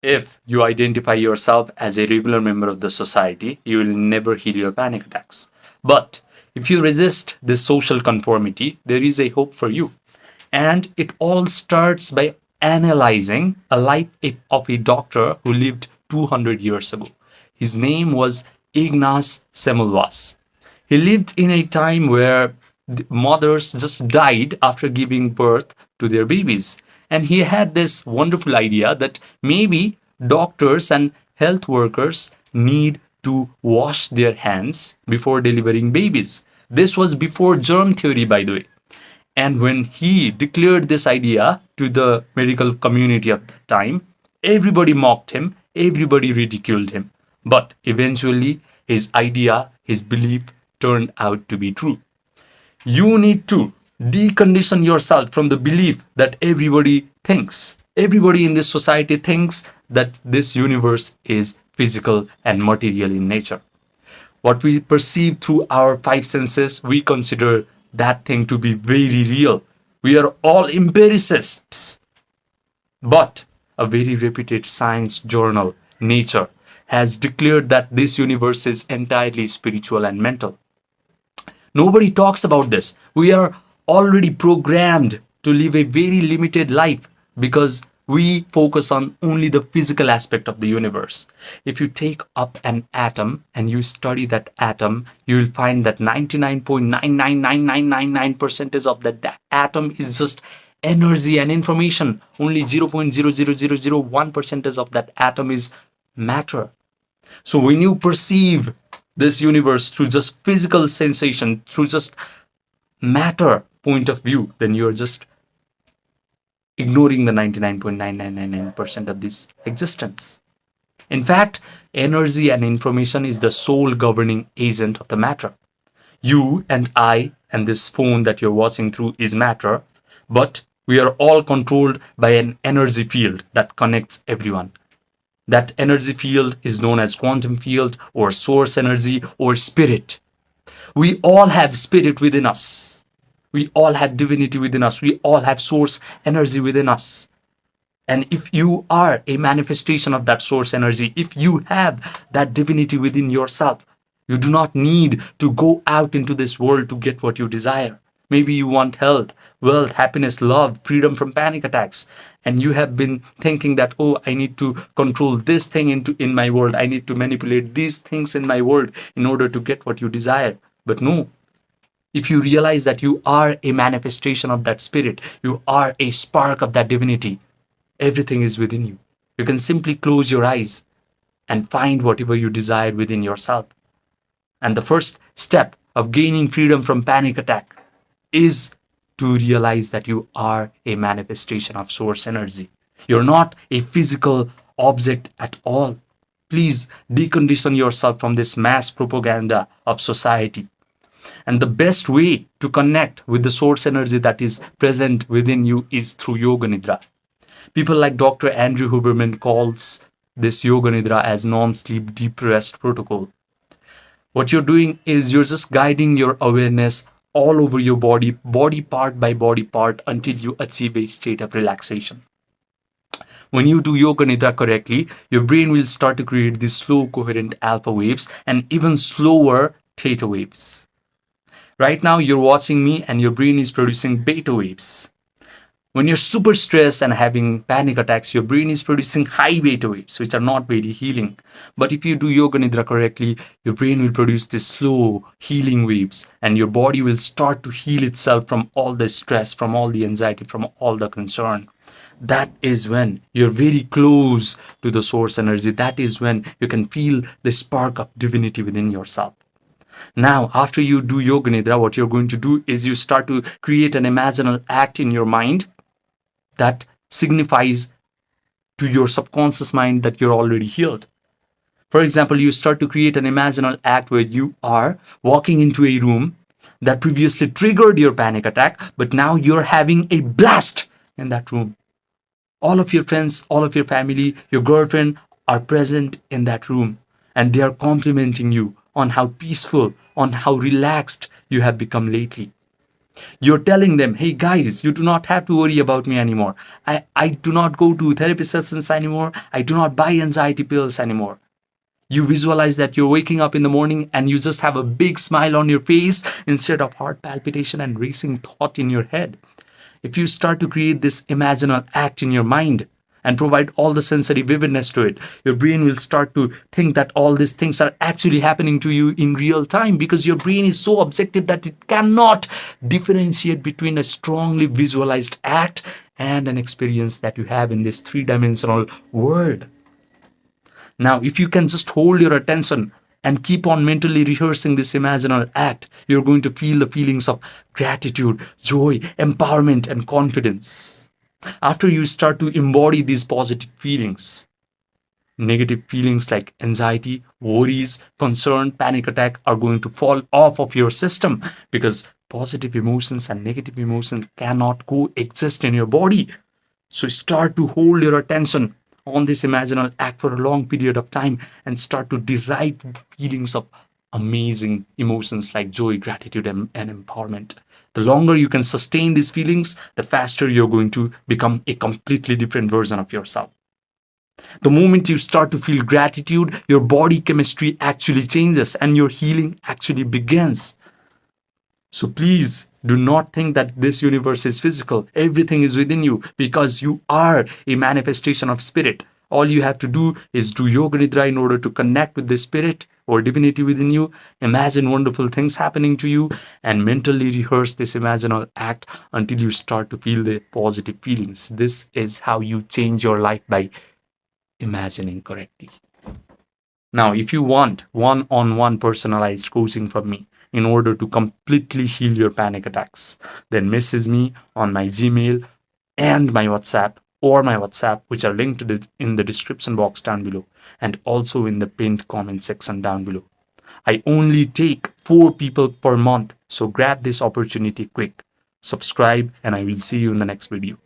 If you identify yourself as a regular member of the society, you will never heal your panic attacks. But if you resist this social conformity, there is a hope for you. And it all starts by analyzing a life of a doctor who lived 200 years ago. His name was Ignaz Semmelweis. He lived in a time where the mothers just died after giving birth to their babies. And he had this wonderful idea that maybe doctors and health workers need to wash their hands before delivering babies. This was before germ theory, by the way. And when he declared this idea to the medical community of that time, everybody mocked him, everybody ridiculed him. But eventually, his idea, his belief turned out to be true. You need to decondition yourself from the belief that everybody thinks. Everybody in this society thinks that this universe is physical and material in nature. What we perceive through our five senses, we consider that thing to be very real. We are all empiricists. But a very reputed science journal, Nature, has declared that this universe is entirely spiritual and mental. Nobody talks about this. We are already programmed to live a very limited life because we focus on only the physical aspect of the universe. If you take up an atom and you study that atom, you will find that 99.99999% of that atom is just energy and information. Only 0.00001% of that atom is matter. So when you perceive this universe through just physical sensation, through just matter point of view, then you're just ignoring the 99.9999% of this existence. In fact, energy and information is the sole governing agent of the matter. You and I and this phone that you're watching through is matter, but we are all controlled by an energy field that connects everyone. That energy field is known as quantum field or source energy or spirit. We all have spirit within us. We all have divinity within us. We all have source energy within us. And if you are a manifestation of that source energy, if you have that divinity within yourself, you do not need to go out into this world to get what you desire. Maybe you want health, wealth, happiness, love, freedom from panic attacks. And you have been thinking that, oh, I need to control this thing in my world. I need to manipulate these things in my world in order to get what you desire. But no. If you realize that you are a manifestation of that spirit, you are a spark of that divinity, everything is within you. You can simply close your eyes and find whatever you desire within yourself. And the first step of gaining freedom from panic attack is to realize that you are a manifestation of source energy. You're not a physical object at all. Please decondition yourself from this mass propaganda of society. And the best way to connect with the source energy that is present within you is through Yoga Nidra. People like Dr. Andrew Huberman calls this Yoga Nidra as non-sleep deep rest protocol. What you're doing is you're just guiding your awareness all over your body, body part by body part, until you achieve a state of relaxation. When you do Yoga Nidra correctly, your brain will start to create these slow, coherent alpha waves and even slower theta waves. Right now, you're watching me and your brain is producing beta waves. When you're super stressed and having panic attacks, your brain is producing high beta waves, which are not very healing. But if you do Yoga Nidra correctly, your brain will produce these slow, healing waves, and your body will start to heal itself from all the stress, from all the anxiety, from all the concern. That is when you're very close to the source energy. That is when you can feel the spark of divinity within yourself. Now, after you do Yoga Nidra, what you're going to do is you start to create an imaginal act in your mind that signifies to your subconscious mind that you're already healed. For example, you start to create an imaginal act where you are walking into a room that previously triggered your panic attack, but now you're having a blast in that room. All of your friends, all of your family, your girlfriend are present in that room, and they are complimenting you on how peaceful, on how relaxed you have become lately. You're telling them, hey guys, you do not have to worry about me anymore. I do not go to therapy sessions anymore. I do not buy anxiety pills anymore. You visualize that you're waking up in the morning and you just have a big smile on your face instead of heart palpitation and racing thought in your head. If you start to create this imaginal act in your mind and provide all the sensory vividness to it, your brain will start to think that all these things are actually happening to you in real time, because your brain is so objective that it cannot differentiate between a strongly visualized act and an experience that you have in this three-dimensional world. Now, if you can just hold your attention and keep on mentally rehearsing this imaginal act, you're going to feel the feelings of gratitude, joy, empowerment, and confidence. After you start to embody these positive feelings, negative feelings like anxiety, worries, concern, panic attack are going to fall off of your system, because positive emotions and negative emotions cannot coexist in your body. So start to hold your attention on this imaginal act for a long period of time and start to derive feelings of amazing emotions like joy, gratitude, and empowerment. The longer you can sustain these feelings, the faster you're going to become a completely different version of yourself. The moment you start to feel gratitude, your body chemistry actually changes and your healing actually begins. So please do not think that this universe is physical. Everything is within you, because you are a manifestation of spirit. All you have to do is do Yoga Nidra in order to connect with the spirit or divinity within you. Imagine wonderful things happening to you and mentally rehearse this imaginal act until you start to feel the positive feelings. This is how you change your life, by imagining correctly. Now, if you want one-on-one personalized coaching from me in order to completely heal your panic attacks, then message me on my Gmail and my WhatsApp, which are linked in the description box down below and also in the pinned comment section down below. I only take 4 people per month, so grab this opportunity quick. Subscribe, and I will see you in the next video.